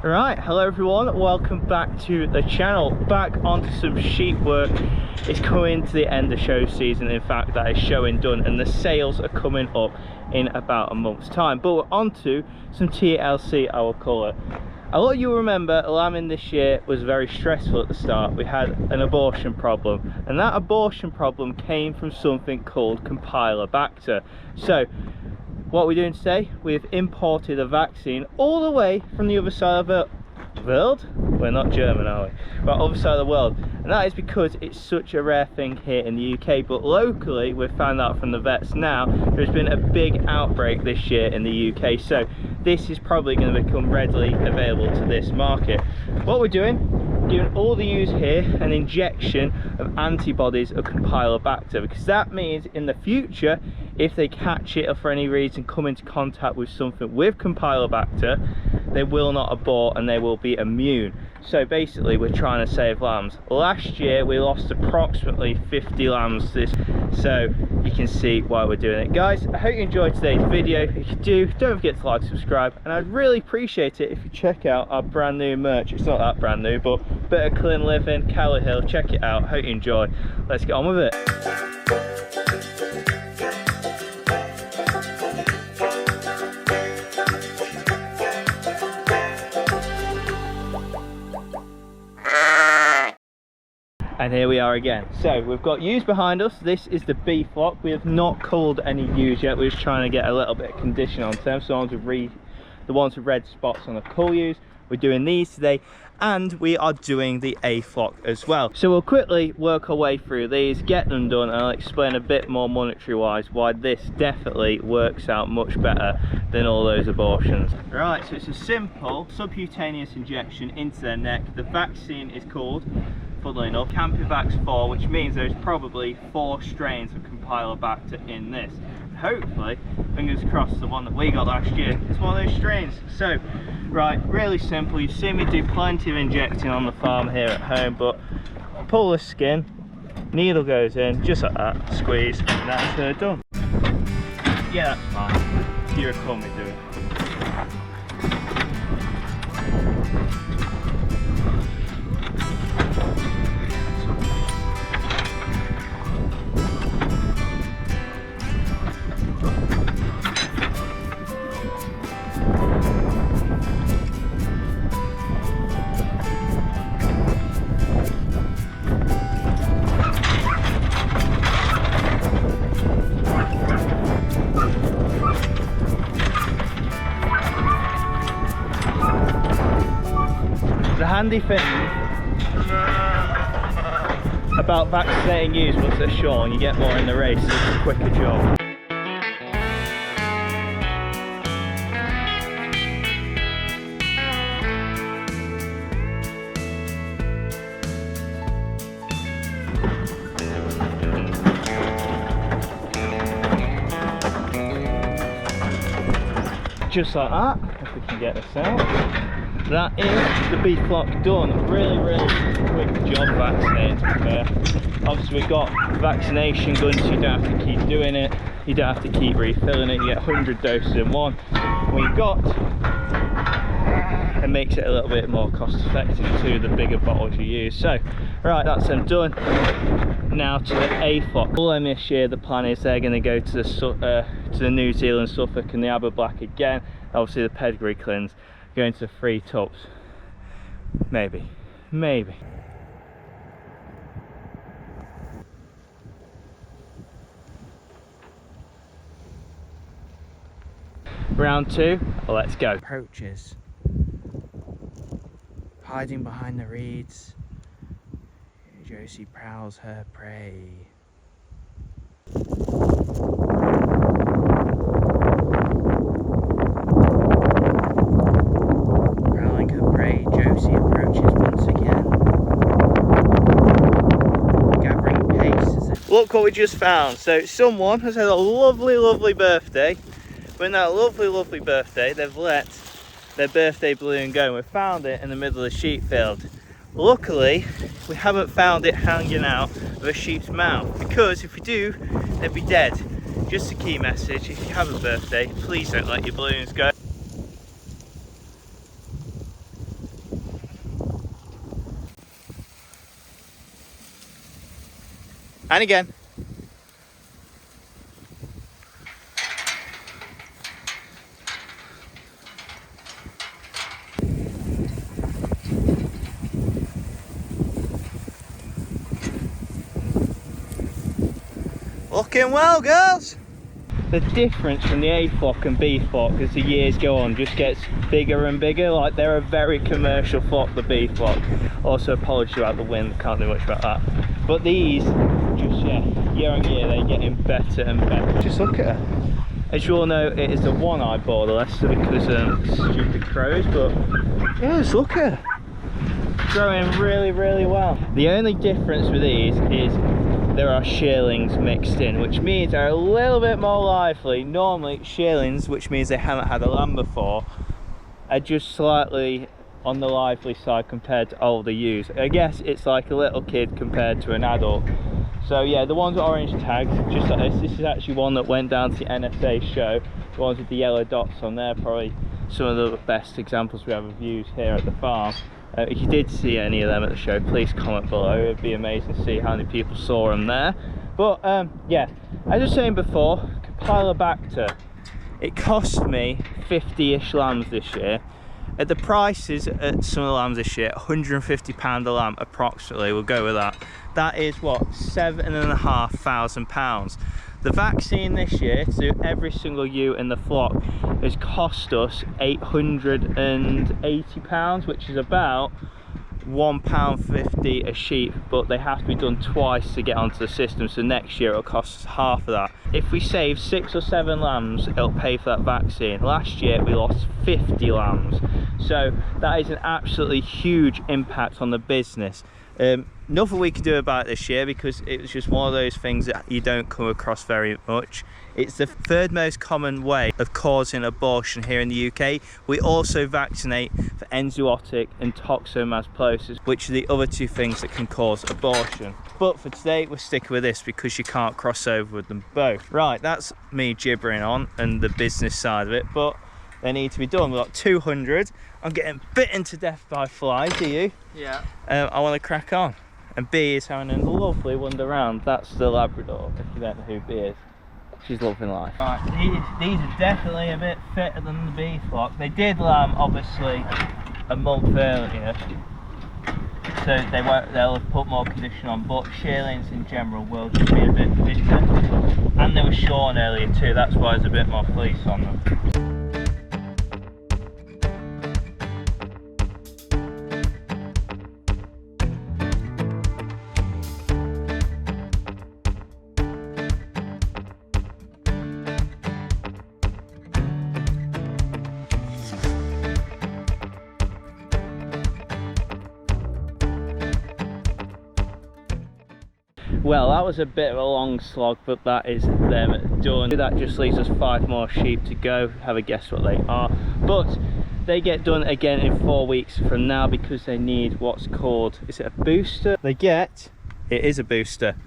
Right, hello everyone, welcome back to the channel. Back onto some sheep work. It's coming to the end of show season. In fact, that is showing done, and the sales are coming up in about a month's time. But we're on to some TLC, I will call it. A lot of you remember lambing this year was very stressful at the start. We had an abortion problem, and that abortion problem came from something called Campylobacter. So what we're doing today, we've imported a vaccine all the way from the other side of the world. We're not German, are we? But other side of the world, and that is because it's such a rare thing here in the UK. But locally, we've found out from the vets now, there's been a big outbreak this year in the UK. So this is probably going to become readily available to this market. What we're doing all the use here an injection of antibodies of Campylobacter, because that means in the future, if they catch it or for any reason come into contact with something with Campylobacter, they will not abort and they will be immune. So basically we're trying to save lambs. Last year we lost approximately 50 lambs so you can see why we're doing it. Guys, I hope you enjoyed today's video. If you do, don't forget to like, subscribe, and I'd really appreciate it if you check out our brand new merch. It's not that brand new, but bit of clean living, Cowley Hill. Check it out. Hope you enjoy. Let's get on with it. And here we are again. So we've got ewes behind us. This is the B flock. We have not culled any ewes yet. We're just trying to get a little bit of condition on them. So the ones with red spots on the cull ewes. We're doing these today, and we are doing the A flock as well. So we'll quickly work our way through these, get them done, and I'll explain a bit more monetary wise why this definitely works out much better than all those abortions. Right, so it's a simple subcutaneous injection into their neck. The vaccine is called, funnily enough, Campyvax 4, which means there's probably 4 strains of Campylobacter in this. Hopefully, fingers crossed, the one that we got last year is one of those strains. So, right, really simple. You've seen me do plenty of injecting on the farm here at home, but pull the skin, needle goes in, just like that, squeeze, and that's done. Yeah, that's fine. You recall me doing it. The handy thing about vaccinating ewes once they're shorn, you get more in the race, so it's a quicker job. Just like that, if we can get this out. That is the B flock done. Really quick job vaccinating, to be fair. Obviously we've got vaccination guns, so you don't have to keep doing it, you don't have to keep refilling it, you get 100 doses in one. What you've got, it makes it a little bit more cost effective too, the bigger bottles you use. So right, that's them done. Now to the A flock. All them this year, the plan is they're going to go to the New Zealand Suffolk and the Aber Black again. Obviously the pedigree cleanse, going to 3 tops. Maybe. Round 2, let's go. Approaches. Hiding behind the reeds, Josie prowls her prey. Prowling her prey, Josie approaches once again. Gathering pace. Look what we just found. So someone has had a lovely birthday. But in that lovely birthday, they've let their birthday balloon go, and we found it in the middle of the sheep field. Luckily, we haven't found it hanging out of a sheep's mouth, because if we do, they'd be dead. Just a key message: if you have a birthday, please don't let your balloons go. And again. Looking well, girls. The difference from the A flock and B flock as the years go on just gets bigger and bigger. Like, they're a very commercial flock, the B flock. Also, apologies about the wind, can't do much about that. But these, just year on year, they're getting better and better. Just look at her. As you all know, it is the one-eyed borderless because stupid crows, but yeah, just look at her. Growing really, really well. The only difference with these is there are shearlings mixed in, which means they're a little bit more lively. Normally shearlings, which means they haven't had a lamb before, are just slightly on the lively side compared to older ewes. I guess it's like a little kid compared to an adult. So yeah, the ones with orange tags, just like this is actually one that went down to the NSA show. The ones with the yellow dots on there, probably some of the best examples we have of ewes here at the farm. If you did see any of them at the show, please comment below. It'd be amazing to see how many people saw them there. But yeah, as I was saying before, Campylobacter, it cost me 50-ish lambs this year. At the prices at some of the lambs this year, £150 a lamb approximately, we'll go with that. That is what, £7,500. The vaccine this year to every single ewe in the flock has cost us £880, which is about £1.50 a sheep, but they have to be done twice to get onto the system, so next year it'll cost us half of that. If we save 6 or 7 lambs, it'll pay for that vaccine. Last year we lost 50 lambs, so that is an absolutely huge impact on the business. Nothing we can do about it this year because it was just one of those things that you don't come across very much. It's the third most common way of causing abortion here in the UK. We also vaccinate for enzootic and toxoplasmosis, which are the other two things that can cause abortion. But for today, we're sticking with this because you can't cross over with them both. Right, that's me gibbering on and the business side of it, but they need to be done. We've got 200. I'm getting bitten to death by flies, are you? Yeah. I want to crack on. And B is having a lovely wander around. That's the Labrador, if you don't know who B is. She's loving life. Right, these are definitely a bit fitter than the B flock. They did lamb, obviously, a month earlier, so they'll have put more condition on, but shearlings in general will just be a bit fitter. And they were shorn earlier too, that's why there's a bit more fleece on them. Well, that was a bit of a long slog, but that is them done. That just leaves us 5 more sheep to go. Have a guess what they are. But they get done again in 4 weeks from now because they need what's called, is it a booster? It is a booster.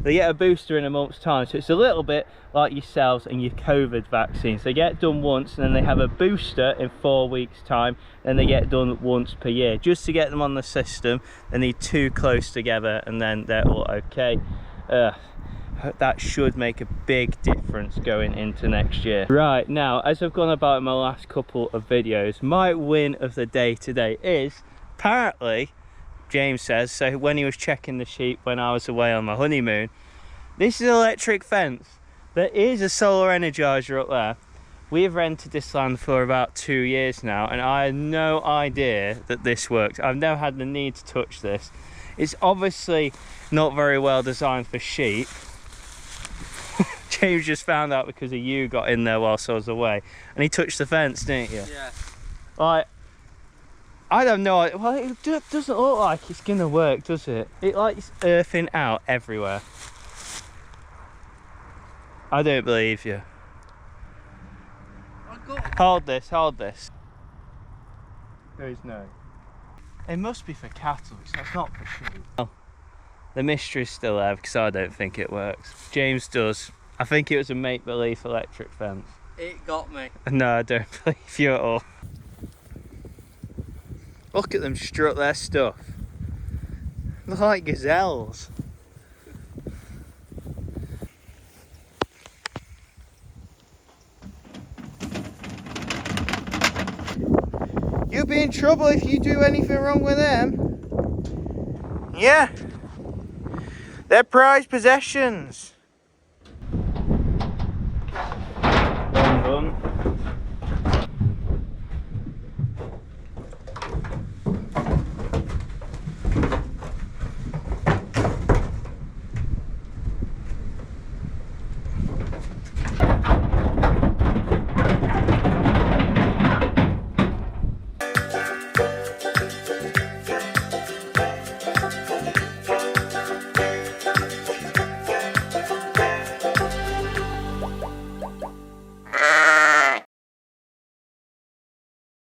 They get a booster in a month's time, so it's a little bit like yourselves and your COVID vaccines. They get done once and then they have a booster in 4 weeks time, and they get done once per year. Just to get them on the system, they need 2 close together and then they're all okay. That should make a big difference going into next year. Right, now, as I've gone about in my last couple of videos, my win of the day today is, apparently, James says, so when he was checking the sheep when I was away on my honeymoon, this is an electric fence. There is a solar energizer up there. We've rented this land for about 2 years now, and I had no idea that this worked. I've never had the need to touch this. It's obviously not very well designed for sheep. James just found out because of you got in there whilst I was away, and he touched the fence, didn't you? Yeah. Like, I don't know. Well, it doesn't look like it's gonna work, does it? It likes earthing out everywhere. I don't believe you. Hold this, hold this. There is no. It must be for cattle, so it's not for sheep. Well, the mystery's still there because I don't think it works. James does. I think it was a make-believe electric fence. It got me. No, I don't believe you at all. Look at them strut their stuff. They're like gazelles. You'll be in trouble if you do anything wrong with them. Yeah. They're prized possessions.